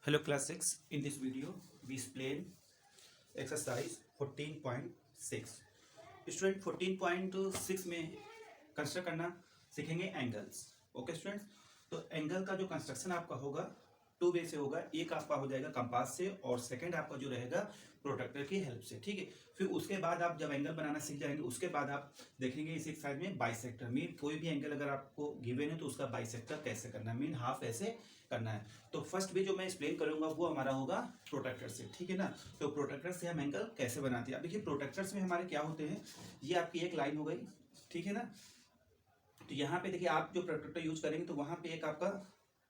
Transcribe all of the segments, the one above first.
Hello class 6. In this video we explain exercise 14.6. Student 14.6 में construct करना सीखेंगे angles. Okay students, तो angle का जो कंस्ट्रक्शन आपका होगा टू वे से होगा। एक आपका हो जाएगा कंपास से और सेकंड आपका जो रहेगा प्रोट्रैक्टर की हेल्प से। ठीक है, फिर उसके बाद आप जब एंगल बनाना सीख जाएंगे उसके बाद आप देखेंगे इस एक्सरसाइज में बाइसेक्टर मीन कोई भी एंगल अगर आपको गिवन है तो उसका बाइसेक्टर कैसे करना है, मीन हाफ ऐसे करना है। तो फर्स्ट भी जो मैं एक्सप्लेन करूंगा वो हमारा होगा प्रोट्रैक्टर से। ठीक है ना, तो प्रोट्रैक्टर से हम एंगल कैसे बनाते हैं। अब देखिए प्रोट्रैक्टर्स में हमारे क्या होते हैं, ये आपकी एक लाइन हो गई। ठीक है ना, तो यहाँ पे देखिए आप जो प्रोट्रैक्टर यूज करेंगे तो वहां पे एक आपका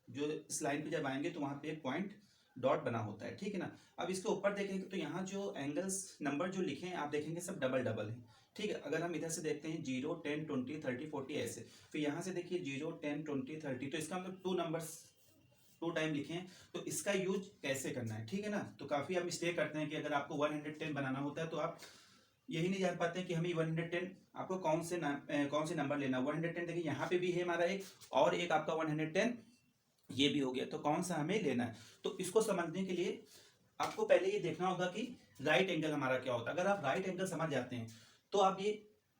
जो इस लाइन पे जब आएंगे तो वहां पे एक पॉइंट डॉट बना होता है। ठीक है ना, अब इसके ऊपर देखेंगे तो यहाँ जो एंगल्स नंबर जो लिखे हैं आप देखेंगे सब डबल डबल है। ठीक है, अगर हम इधर से देखते हैं 0 10 20 30 40 ऐसे, फिर यहाँ से देखिए 0 10 20 30, तो इसका मतलब टू नंबर्स टू टाइम लिखे हैं। तो इसका यूज कैसे करना है, ठीक है ना। तो काफी हम मिस्टेक करते हैं कि अगर आपको 110 बनाना होता है तो आप यही नहीं जान पाते हैं कि हमें 110 आपको कौन से नंबर लेना। 110 देखिए यहाँ पे भी है हमारा एक, और एक आपका 110 ये भी हो गया, तो कौन सा हमें लेना है। तो इसको समझने के लिए आपको पहले ये देखना होगा कि राइट एंगल हमारा क्या होता है। अगर आप राइट एंगल समझ जाते हैं तो आप ये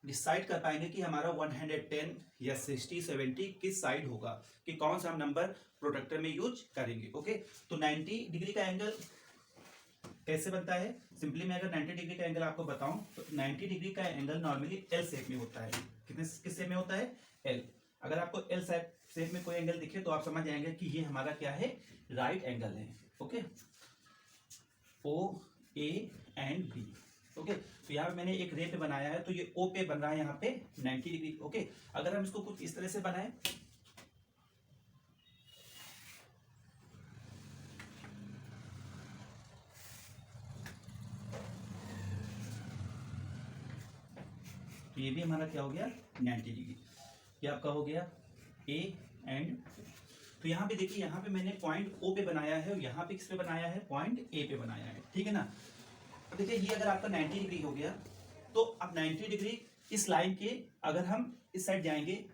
डिसाइड कर पाएंगे कि हमारा 110 या 60 70 किस साइड होगा, कि कौन सा हम नंबर प्रोट्रैक्टर में यूज करेंगे। ओके, तो 90 डिग्री का एंगल कैसे बनता है। सिंपली मैं अगर 90 डिग्री का एंगल आपको बताऊं तो 90 डिग्री का एंगल नॉर्मली एल शेप में होता है। किस शेप में होता है, एल। अगर आपको एल शेप में कोई एंगल दिखे तो आप समझ जाएंगे कि ये हमारा क्या है, राइट एंगल है। Okay, O A and B. Okay, तो यहाँ पे मैंने एक रे पे बनाया है तो ये ओ पे बन रहा है यहाँ पे 90 डिग्री। ओके, अगर हम इसको कुछ इस तरह से बनाए तो ये भी हमारा क्या हो गया 90 डिग्री। ये आपका हो गया ए एंड, तो यहाँ पे देखिए यहाँ पे मैंने पॉइंट ओ पे बनाया है और यहाँ पे किस पे बनाया है, पॉइंट ए पे बनाया है। ठीक है ना, अब देखिए ये अगर आपका 90 डिग्री हो गया तो अब 90 डिग्री इस लाइन के अगर हम इस साइड जाएंगे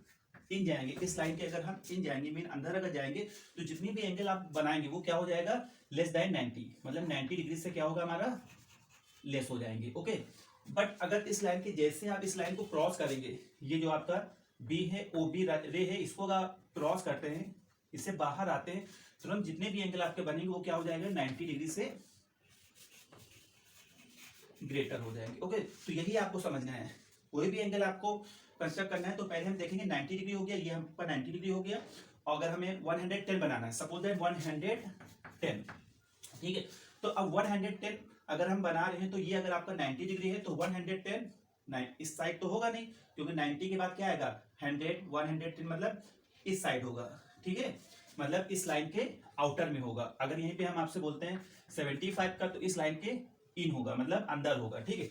इन जाएंगे, इस लाइन के अगर हम इन जाएंगे मीन अंदर अगर जाएंगे तो जितनी भी एंगल आप बनाएंगे वो क्या हो जाएगा, लेस देन 90, मतलब 90 डिग्री से क्या होगा हमारा लेस हो जाएंगे। ओके, बट अगर इस लाइन के जैसे आप इस लाइन को क्रॉस करेंगे, ये जो आपका बी है ओ बी रे है, इसको अगर क्रॉस करते हैं इससे बाहर आते हैं तो हम जितने भी एंगल आपके बनेंगे वो क्या हो जाएगा 90 डिग्री से ग्रेटर हो जाएंगे। ओके, तो यही आपको समझना है। कोई भी एंगल आपको कंस्ट्रक्ट करना है तो पहले हम देखेंगे 90 डिग्री हो गया, ये हमका 90 डिग्री हो गया, और अगर हमें 110 बनाना है, सपोज दैट 110, ठीक है, तो अब 110 अगर हम बना रहे हैं तो ये अगर आपका 90 डिग्री है तो 110 इस साइड तो होगा नहीं, क्योंकि 90 के बाद क्या आएगा 100, 110 मतलब इस साइड होगा। ठीक है, मतलब इस लाइन के आउटर में होगा। अगर यहीं पे हम आपसे बोलते हैं 75 का तो इस लाइन के इन होगा, मतलब अंदर होगा। ठीक है,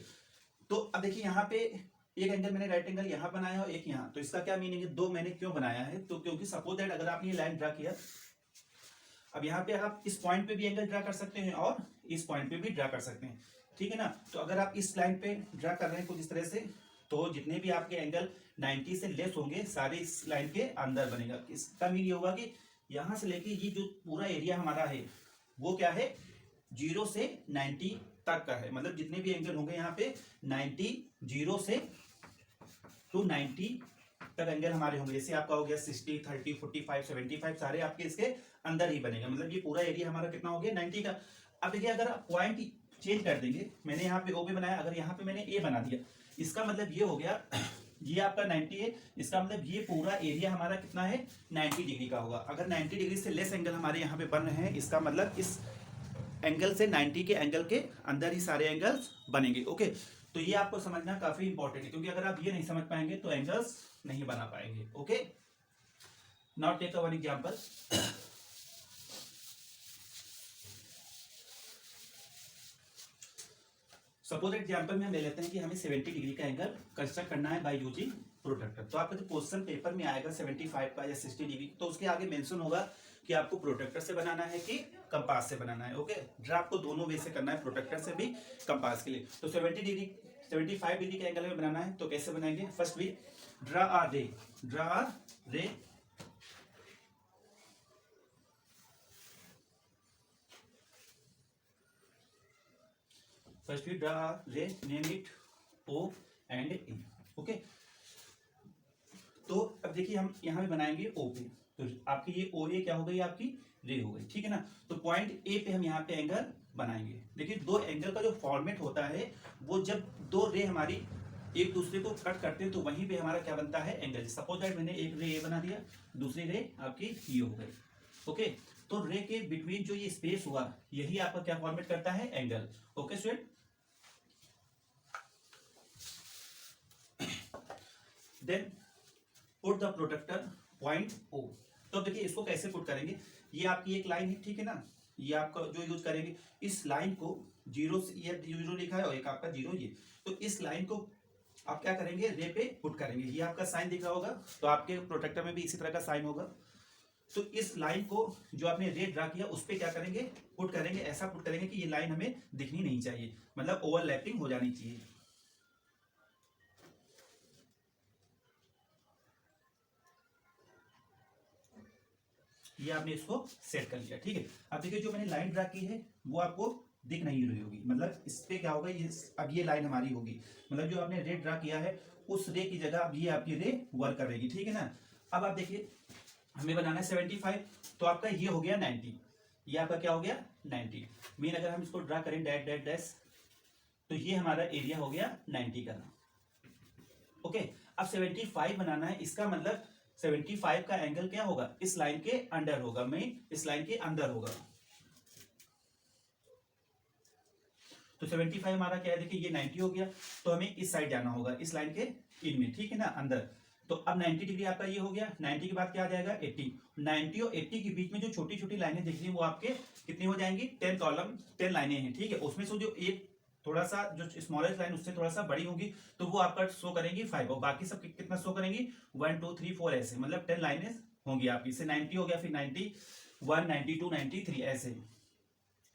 तो अब देखिए यहाँ पे एक एंगल मैंने राइट एंगल यहाँ बनाया और एक यहाँ, तो इसका क्या मीनिंग है, दो मैंने क्यों बनाया है, तो क्योंकि सपोज दैट अगर आपने ये लाइन ड्रा किया, अब यहाँ पे आप इस पॉइंट पे भी एंगल ड्रा कर सकते हैं और इस पॉइंट पे भी ड्रा कर सकते हैं। ठीक है ना, तो अगर आप इस लाइन पे ड्रा कर रहे हैं कुछ इस तरह से तो जितने भी आपके एंगल 90 से लेस होंगे सारे इस लाइन के अंदर बनेगा। इसका मीन ये होगा कि यहाँ से लेके ये जो पूरा एरिया हमारा है वो क्या है 0 से 90 तक का है, मतलब जितने भी एंगल होंगे यहाँ पे 90 0 से टू 90 तक एंगल हमारे होंगे। जैसे आपका हो गया 60 30 45 75 सारे आपके इसके अंदर ही बनेगा, मतलब ये पूरा एरिया हमारा कितना हो गया 90 का। अब देखिए अगर आप पॉइंट चेंज कर देंगे, मैंने यहाँ पे ओ पे बनाया, अगर यहाँ पे मैंने ए बना दिया, इसका मतलब ये हो गया ये आपका 90 है, इसका मतलब ये पूरा एरिया हमारा कितना है 90 डिग्री का होगा। अगर 90 डिग्री से लेस एंगल हमारे यहाँ पे बन रहे हैं इसका मतलब इस एंगल से 90 के एंगल के अंदर ही सारे एंगल्स बनेंगे। ओके, तो ये आपको समझना काफी इंपॉर्टेंट है, क्योंकि अगर आप ये नहीं समझ पाएंगे तो एंगल्स नहीं बना पाएंगे। Okay, now take one example. Suppose example में हम ले लेते हैं कि हमें 70 डिग्री का एंगल कंस्ट्रक्ट करना है बाय यूजिंग प्रोट्रैक्टर। तो आपका जो क्वेश्चन पेपर में आएगा 75 का या 60 डिग्री, तो उसके आगे मेंशन होगा कि आपको प्रोट्रैक्टर से बनाना है कि कंपास से बनाना है। ओके, ड्रा आपको दोनों वे से करना है, प्रोट्रैक्टर से भी कंपास के लिए। तो 70 डिग्री 75 डिग्री के एंगल में बनाना है तो कैसे बनाएंगे, फर्स्ट भी ड्रा आ रे फर्स्ट वी ड्रा रे, name it O and A। Okay, तो अब देखिए हम यहाँ पे बनाएंगे O पे, तो आपकी ये OA क्या हो गई, आपकी रे हो गई, ठीक है ना। तो पॉइंट A पे हम यहाँ पे एंगल बनाएंगे। देखिए दो एंगल का जो फॉर्मेट होता है वो जब दो रे हमारी एक दूसरे को कट करते हैं तो वहीं पे हमारा क्या बनता है, एंगल। सपोज दैट मैंने एक रे A बना दिया, दूसरी रे आपकी ये हो गई। ओके, तो रे के बिटवीन जो ये स्पेस हुआ यही आपका क्या फॉर्मेट करता है, angle. Okay student, then put the protractor point O। तो देखिए इसको कैसे पुट करेंगे, ये आपकी एक लाइन है, ठीक है ना। ये आपका जो यूज करेंगे, इस लाइन को जीरो से, ये जीरो लिखा है और एक आपका जीरो ये, तो इस लाइन को आप क्या करेंगे, रे पे पुट करेंगे। ये आपका साइन दिख रहा होगा, तो आपके प्रोटेक्टर में भी इसी तरह का साइन होगा। तो इस लाइन को जो आपने रे ड्रा किया उस पे क्या करेंगे, पुट करेंगे। ऐसा पुट करेंगे कि ये लाइन हमें दिखनी नहीं चाहिए, मतलब ओवरलैपिंग हो जानी चाहिए। ये आपने इसको सेट कर लिया, ठीक है। अब देखिए जो मैंने लाइन ड्रा की है वो आपको दिख नहीं रही होगी, मतलब इस पे क्या होगा, ये अब ये लाइन हमारी होगी, मतलब जो आपने रे ड्रा किया है उस रे की जगह अब ये आपकी रे वर्क करेगी, ठीक है ना। अब आप देखिए हमें बनाना है 75, तो आपका ये हो गया 90, ये आपका क्या हो गया 90। मीन अगर हम इसको ड्रा करें डैट डैट डैश, तो ये हमारा एरिया हो गया 90 का। ओके, अब 75 बनाना है, इसका मतलब 75 का एंगल क्या होगा, इस लाइन के अंडर होगा, मीन इस लाइन के अंदर होगा। तो 75 हमारा क्या है, देखिए ये 90 हो गया, तो हमें इस साइड जाना होगा, इस लाइन के इन में, ठीक है ना, अंदर। तो अब 90 डिग्री आपका ये हो गया, 90 के बाद क्या आ जाएगा 80। 90 और 80 के बीच में जो छोटी छोटी लाइनें दिख रही हैं वो आपके कितनी हो जाएंगी, 10 कॉलम 10 लाइनें हैं, ठीक है। उसमें से जो एक थोड़ा सा जो स्मॉलेस्ट लाइन उससे थोड़ा सा बड़ी होगी तो वो आपका शो करेंगी 5, और बाकी सब कितना शो करेंगी 1 2 3 4 ऐसे, मतलब 10 लाइनें होंगी आपकी। से 90 हो गया, फिर 91 92 93 ऐसे,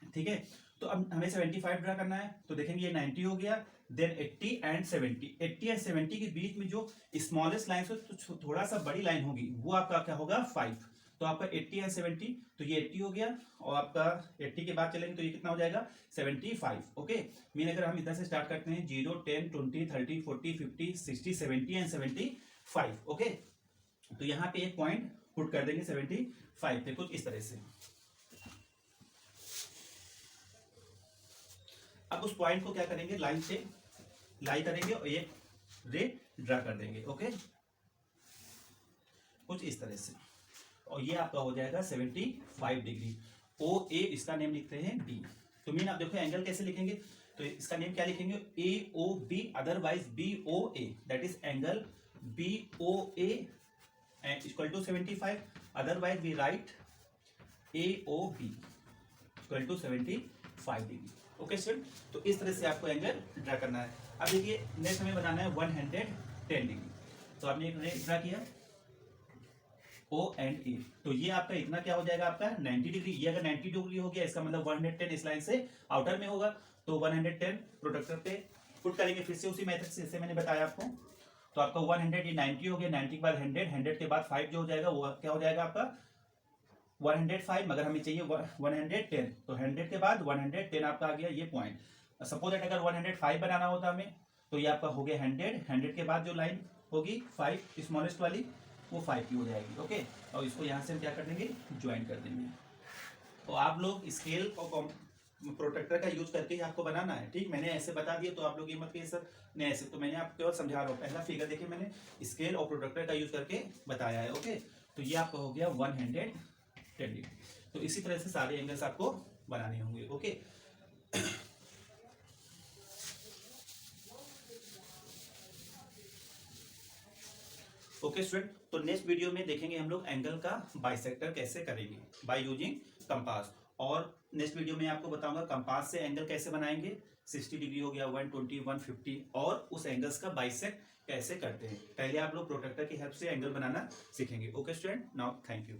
ठीक है। तो अब हमें 75 ड्रा करना है, तो देखेंगे ये 90 हो गया, देन 80 एंड 70। 80 एंड 70 के बीच में जो स्मॉलेस्ट लाइन से तो थोड़ा सा बड़ी लाइन होगी वो आपका क्या होगा 5। तो आपका 80 एंड 70, तो ये 80 हो गया, और आपका 80 के बाद चलेंगे तो ये कितना हो जाएगा 75। ओके, मीन अगर हम इधर से स्टार्ट करते हैं 0 10 20 30 40 50 60 70 एंड 75। ओके, तो यहाँ पे एक पॉइंट पुट कर देंगे 75 पे, कुछ इस तरह से। अब उस पॉइंट को क्या करेंगे, लाइन से लाई करेंगे और एक रे ड्रा कर देंगे। ओके, कुछ इस तरह से, और ये आपका हो जाएगा 75 डिग्री। ओ ए इसका नेम लिखते हैं बी। तो मीन आप देखो एंगल कैसे लिखेंगे, तो इसका नेम क्या लिखेंगे, A O B, otherwise B O A, that is angle B O A equal to 75, otherwise we write A O B equal to 75 degree. Okay student, तो इस तरह से आपको एंगल ड्रा करना है। अब देखिए नेक्स्ट हमें बनाना है 110 डिग्री। तो आपने एक रे ड्रा किया O एंड A, तो ये आपका इतना क्या हो जाएगा आपका 90 डिग्री। ये अगर 90 डिग्री हो गया इसका मतलब 110 इस लाइन से आउटर में होगा, तो 110 प्रोटेक्टर पे पुट करेंगे फिर से उसी मेथड से जैसे मैंने बताया आपको। तो आपका 100 ये 90 हो गया, 90 के बाद 100 के बाद 5 जो हो जाएगा वो क्या हो जाएगा आपका 105, मगर हमें चाहिए 110, तो 100 के बाद 110 आपका आ गया ये पॉइंट। सपोज दैट अगर 105 बनाना होता हमें, तो ये आपका हो गया 100 के बाद जो लाइन होगी 5 स्मॉलेस्ट वाली वो 5 की हो जाएगी। ओके, और इसको यहाँ से हम क्या कर देंगे, ज्वाइन कर देंगे। तो आप लोग स्केल और प्रोटेक्टर का यूज करके ही आपको बनाना है, ठीक। मैंने ऐसे बता दिया तो आप लोग ये मत कहिए सर नहीं ऐसे, तो मैंने आपको और समझा रहा हूँ। पहला फिगर देखिए मैंने स्केल और प्रोटेक्टर का यूज करके बताया है। ओके, तो ये आपका हो गया 110 डिग्री। तो इसी तरह से सारे एंगल्स आपको बनाने होंगे। ओके, ओके स्टूडेंट, तो नेक्स्ट वीडियो में देखेंगे हम लोग एंगल का बाइसेक्टर कैसे करेंगे बाय यूजिंग कंपास। और नेक्स्ट वीडियो में आपको बताऊंगा कंपास से एंगल कैसे बनाएंगे, 60 डिग्री हो गया, 120 150, और उस एंगल्स का बाइसेक्ट कैसे करते हैं। पहले आप लोग प्रोटेक्टर की हेल्प से एंगल बनाना सीखेंगे। Okay student, now thank you.